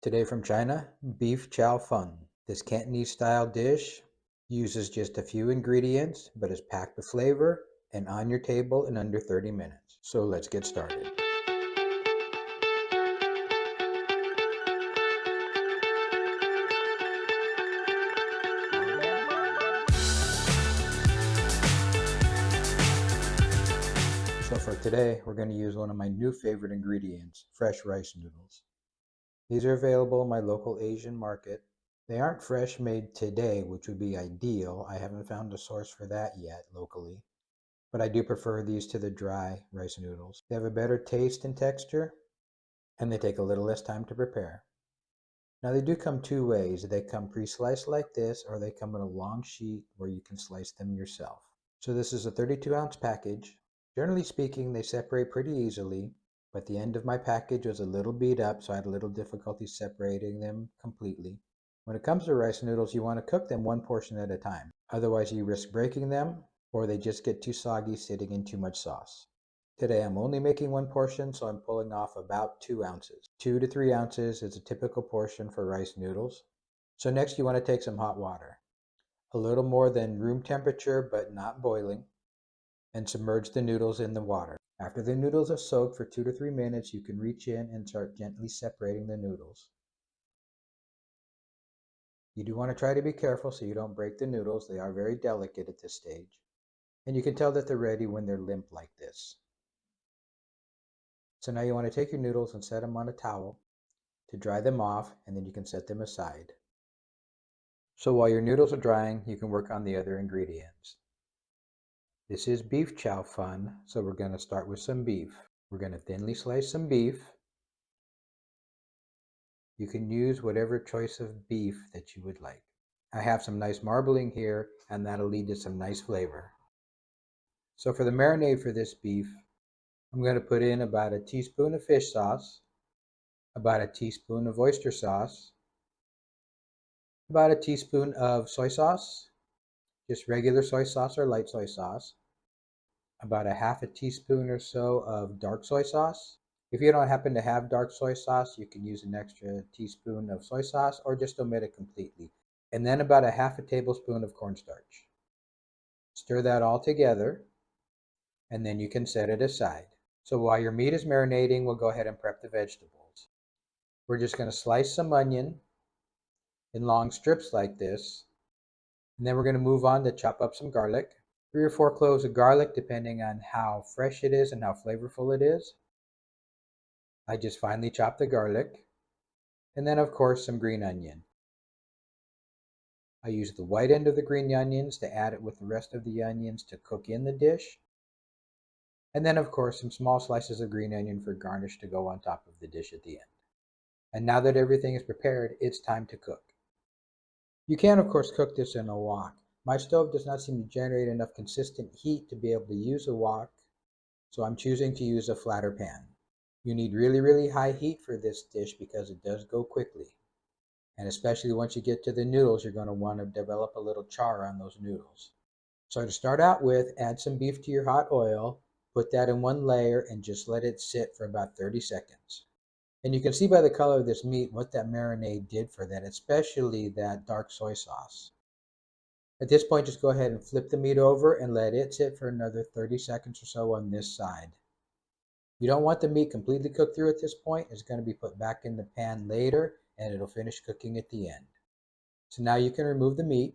Today from China, beef chow fun. This Cantonese-style dish uses just a few ingredients, but is packed with flavor and on your table in under 30 minutes. So let's get started. So for today, we're going to use one of my new favorite ingredients, fresh rice noodles. These are available in my local Asian market. They aren't fresh made today, which would be ideal. I haven't found a source for that yet locally, but I do prefer these to the dry rice noodles. They have a better taste and texture, and they take a little less time to prepare. Now they do come two ways. They come pre-sliced like this, or they come in a long sheet where you can slice them yourself. So this is a 32-ounce package. Generally speaking, they separate pretty easily, but the end of my package was a little beat up, so I had a little difficulty separating them completely. When it comes to rice noodles, you want to cook them one portion at a time. Otherwise, you risk breaking them, or they just get too soggy sitting in too much sauce. Today I'm only making one portion, so I'm pulling off about 2 ounces. 2 to 3 ounces is a typical portion for rice noodles. So next you want to take some hot water, a little more than room temperature but not boiling, and submerge the noodles in the water. After the noodles have soaked for 2 to 3 minutes, you can reach in and start gently separating the noodles. You do want to try to be careful so you don't break the noodles. They are very delicate at this stage. And you can tell that they're ready when they're limp like this. So now you want to take your noodles and set them on a towel to dry them off, and then you can set them aside. So while your noodles are drying, you can work on the other ingredients. This is beef chow fun, so we're going to start with some beef. We're going to thinly slice some beef. You can use whatever choice of beef that you would like. I have some nice marbling here, and that'll lead to some nice flavor. So for the marinade for this beef, I'm going to put in about a teaspoon of fish sauce, about a teaspoon of oyster sauce, about a teaspoon of soy sauce, just regular soy sauce or light soy sauce, about a half a teaspoon or so of dark soy sauce. If you don't happen to have dark soy sauce, you can use an extra teaspoon of soy sauce or just omit it completely. And then about a half a tablespoon of cornstarch. Stir that all together, and then you can set it aside. So while your meat is marinating, we'll go ahead and prep the vegetables. We're just going to slice some onion in long strips like this, and then we're going to move on to chop up some garlic. 3 or 4 cloves of garlic, depending on how fresh it is and how flavorful it is. I just finely chopped the garlic. And then, of course, some green onion. I use the white end of the green onions to add it with the rest of the onions to cook in the dish. And then, of course, some small slices of green onion for garnish to go on top of the dish at the end. And now that everything is prepared, it's time to cook. You can, of course, cook this in a wok. My stove does not seem to generate enough consistent heat to be able to use a wok, so I'm choosing to use a flatter pan. You need really, really high heat for this dish because it does go quickly. And especially once you get to the noodles, you're going to want to develop a little char on those noodles. So to start out with, add some beef to your hot oil, put that in one layer, and just let it sit for about 30 seconds. And you can see by the color of this meat what that marinade did for that, especially that dark soy sauce. At this point, just go ahead and flip the meat over and let it sit for another 30 seconds or so on this side. You don't want the meat completely cooked through at this point. It's going to be put back in the pan later, and it'll finish cooking at the end. So now you can remove the meat.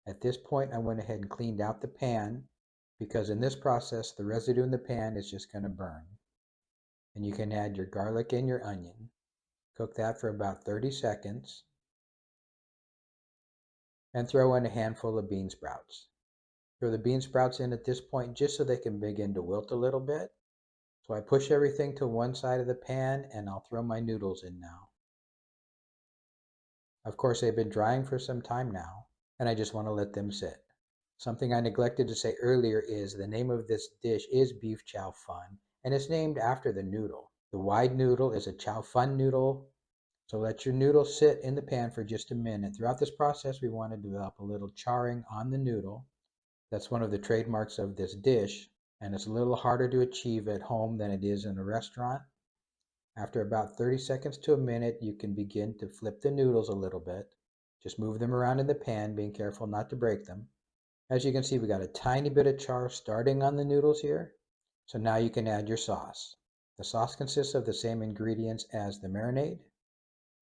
At this point, I went ahead and cleaned out the pan because in this process, the residue in the pan is just going to burn. And you can add your garlic and your onion. Cook that for about 30 seconds. And throw in a handful of bean sprouts. Throw the bean sprouts in at this point just so they can begin to wilt a little bit. So I push everything to one side of the pan and I'll throw my noodles in now. Of course, they've been drying for some time now, and I just want to let them sit. Something I neglected to say earlier is the name of this dish is beef chow fun, and it's named after the noodle. The wide noodle is a chow fun noodle, so let your noodle sit in the pan for just a minute. Throughout this process, we want to develop a little charring on the noodle. That's one of the trademarks of this dish, and it's a little harder to achieve at home than it is in a restaurant. After about 30 seconds to a minute, you can begin to flip the noodles a little bit. Just move them around in the pan, being careful not to break them. As you can see, we got a tiny bit of char starting on the noodles here. So now you can add your sauce. The sauce consists of the same ingredients as the marinade,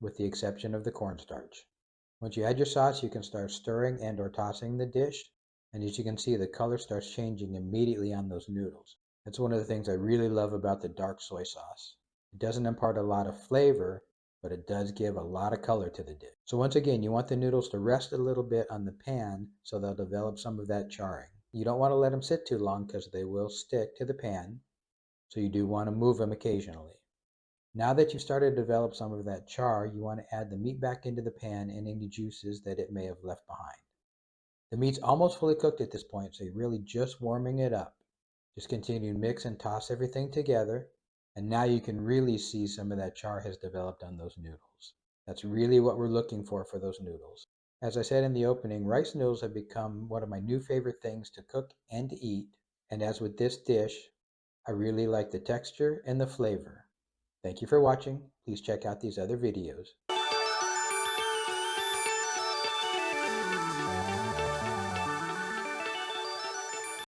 with the exception of the cornstarch. Once you add your sauce, you can start stirring and or tossing the dish. And as you can see, the color starts changing immediately on those noodles. That's one of the things I really love about the dark soy sauce. It doesn't impart a lot of flavor, but it does give a lot of color to the dish. So once again, you want the noodles to rest a little bit on the pan so they'll develop some of that charring. You don't want to let them sit too long because they will stick to the pan, so you do want to move them occasionally. Now that you've started to develop some of that char, you want to add the meat back into the pan and any juices that it may have left behind. The meat's almost fully cooked at this point, so you're really just warming it up. Just continue to mix and toss everything together, and now you can really see some of that char has developed on those noodles. That's really what we're looking for those noodles. As I said in the opening, rice noodles have become one of my new favorite things to cook and to eat, and as with this dish, I really like the texture and the flavor. Thank you for watching. Please check out these other videos.